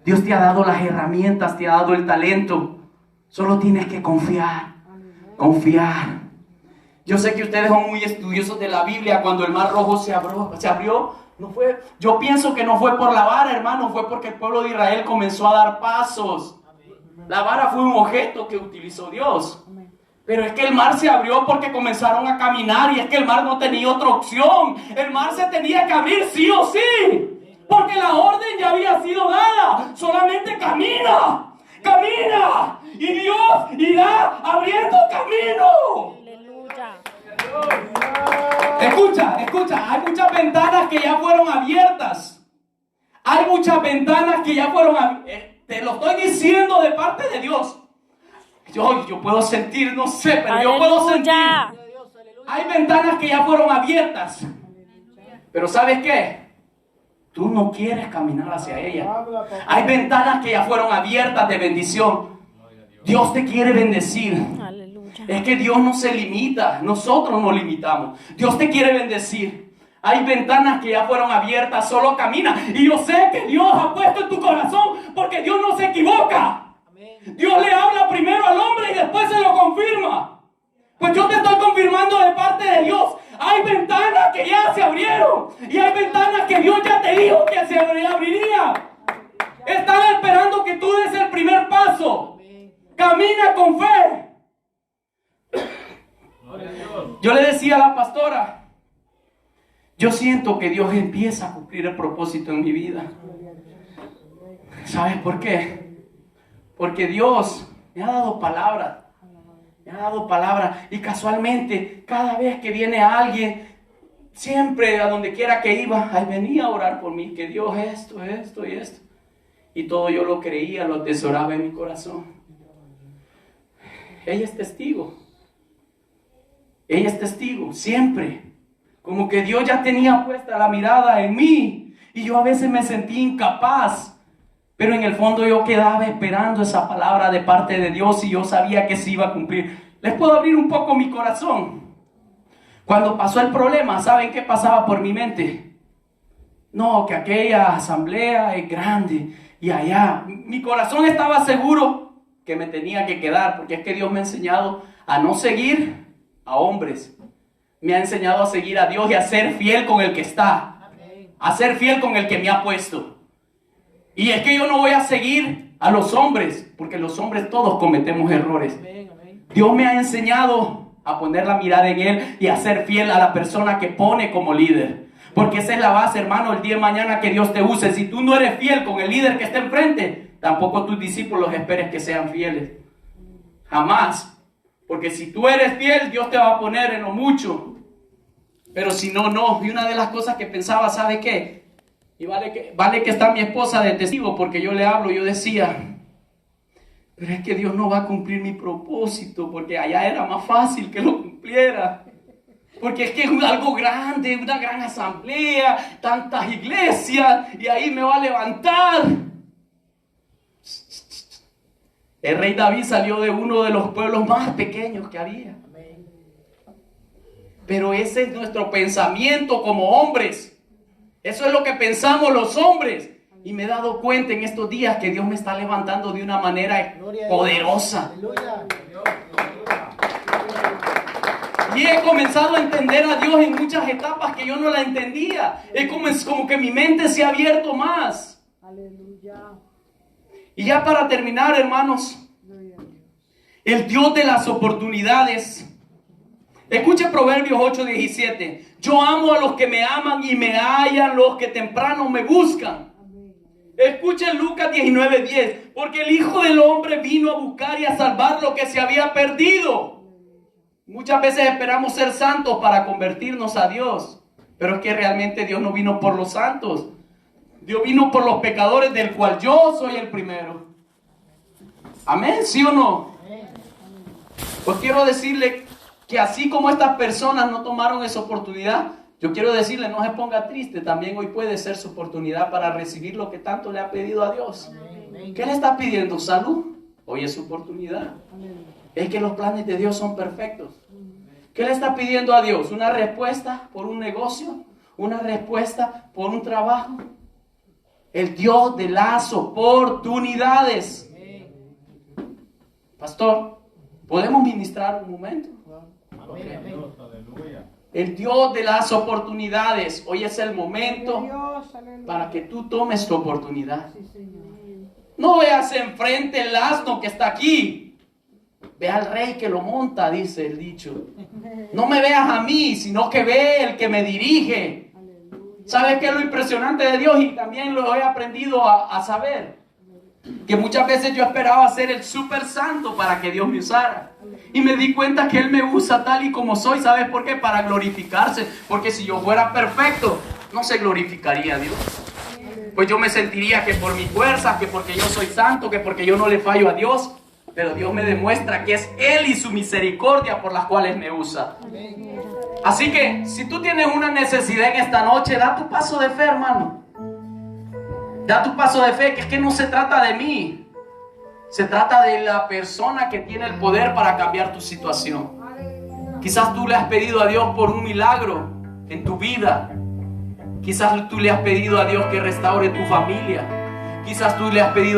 Dios te ha dado las herramientas, te ha dado el talento. Solo tienes que confiar. Confiar. Yo sé que ustedes son muy estudiosos de la Biblia. Cuando el Mar Rojo se abrió, no fue, yo pienso que no fue por la vara, hermano, fue porque el pueblo de Israel comenzó a dar pasos. La vara fue un objeto que utilizó Dios. Pero es que el mar se abrió porque comenzaron a caminar, y es que el mar no tenía otra opción. El mar se tenía que abrir sí o sí, porque la orden ya había sido dada. Solamente camina, camina, y Dios irá abriendo camino. Aleluya. Escucha, hay muchas ventanas que ya fueron abiertas. Hay muchas ventanas que ya fueron abiertas. Te lo estoy diciendo de parte de Dios. Yo puedo sentir, no sé, pero yo puedo sentir. Hay ventanas que ya fueron abiertas. Pero ¿sabes qué? Tú no quieres caminar hacia ellas. Hay ventanas que ya fueron abiertas de bendición. Dios te quiere bendecir. Aleluya. Es que Dios no se limita, nosotros nos limitamos. Dios te quiere bendecir. Hay ventanas que ya fueron abiertas, solo camina. Y yo sé que Dios ha puesto en tu corazón, porque Dios no se equivoca. Dios le habla primero al hombre y después se lo confirma. Pues yo te estoy confirmando de parte de Dios. Hay ventanas que ya se abrieron, y hay ventanas que Dios ya te dijo que se abrirían. Están esperando que tú des el primer paso. Camina con fe. Yo le decía a la pastora, yo siento que Dios empieza a cumplir el propósito en mi vida. ¿Sabes por qué? Porque Dios me ha dado palabras. Me ha dado palabras. Y casualmente, cada vez que viene alguien, siempre a donde quiera que iba, ay, venía a orar por mí. Que Dios esto y esto. Y todo yo lo creía, lo atesoraba en mi corazón. Ella es testigo. Ella es testigo, siempre. Como que Dios ya tenía puesta la mirada en mí. Y yo a veces me sentí incapaz. Pero en el fondo yo quedaba esperando esa palabra de parte de Dios, y yo sabía que se iba a cumplir. Les puedo abrir un poco mi corazón. Cuando pasó el problema, ¿saben qué pasaba por mi mente? No, que aquella asamblea es grande. Y allá, mi corazón estaba seguro que me tenía que quedar, porque es que Dios me ha enseñado a no seguir a hombres. Me ha enseñado a seguir a Dios y a ser fiel con el que está. A ser fiel con el que me ha puesto. Y es que yo no voy a seguir a los hombres, porque los hombres todos cometemos errores. Dios me ha enseñado a poner la mirada en Él y a ser fiel a la persona que pone como líder. Porque esa es la base, hermano, el día de mañana que Dios te use. Si tú no eres fiel con el líder que está enfrente, tampoco tus discípulos esperes que sean fieles. Jamás. Porque si tú eres fiel, Dios te va a poner en lo mucho. Pero si no, no. Y una de las cosas que pensaba, ¿sabe qué? Y vale que está mi esposa de testigo, porque yo le hablo, yo decía, pero es que Dios no va a cumplir mi propósito, porque allá era más fácil que lo cumpliera. Porque es que es algo grande, una gran asamblea, tantas iglesias, y ahí me va a levantar. El rey David salió de uno de los pueblos más pequeños que había. Pero ese es nuestro pensamiento como hombres. Eso es lo que pensamos los hombres. Y me he dado cuenta en estos días que Dios me está levantando de una manera poderosa. Y he comenzado a entender a Dios en muchas etapas que yo no la entendía. Es como que mi mente se ha abierto más. Aleluya. Y ya para terminar, hermanos, el Dios de las oportunidades. Escuche Proverbios 8:17. Yo amo a los que me aman y me hallan los que temprano me buscan. Escuche Lucas 19:10. Porque el Hijo del Hombre vino a buscar y a salvar lo que se había perdido. Muchas veces esperamos ser santos para convertirnos a Dios. Pero es que realmente Dios no vino por los santos. Dios vino por los pecadores, del cual yo soy el primero. Amén, ¿sí o no? Pues quiero decirle que así como estas personas no tomaron esa oportunidad, yo quiero decirle, no se ponga triste. También hoy puede ser su oportunidad para recibir lo que tanto le ha pedido a Dios. ¿Qué le está pidiendo? ¿Salud? Hoy es su oportunidad. Es que los planes de Dios son perfectos. ¿Qué le está pidiendo a Dios? ¿Una respuesta por un negocio? ¿Una respuesta por un trabajo? El Dios de las oportunidades. Pastor, ¿podemos ministrar un momento? Okay. El Dios de las oportunidades. Hoy es el momento para que tú tomes tu oportunidad. No veas enfrente el asno que está aquí. Ve al rey que lo monta, dice el dicho. No me veas a mí, sino que ve el que me dirige. ¿Sabes qué es lo impresionante de Dios? Y también lo he aprendido a saber. Que muchas veces yo esperaba ser el súper santo para que Dios me usara. Y me di cuenta que Él me usa tal y como soy. ¿Sabes por qué? Para glorificarse. Porque si yo fuera perfecto, no se glorificaría a Dios. Pues yo me sentiría que por mi fuerza, que porque yo soy santo, que porque yo no le fallo a Dios. Pero Dios me demuestra que es Él y su misericordia por las cuales me usa. Así que si tú tienes una necesidad en esta noche, da tu paso de fe, hermano. Da tu paso de fe, que es que no se trata de mí. Se trata de la persona que tiene el poder para cambiar tu situación. Quizás tú le has pedido a Dios por un milagro en tu vida. Quizás tú le has pedido a Dios que restaure tu familia. Quizás tú le has pedido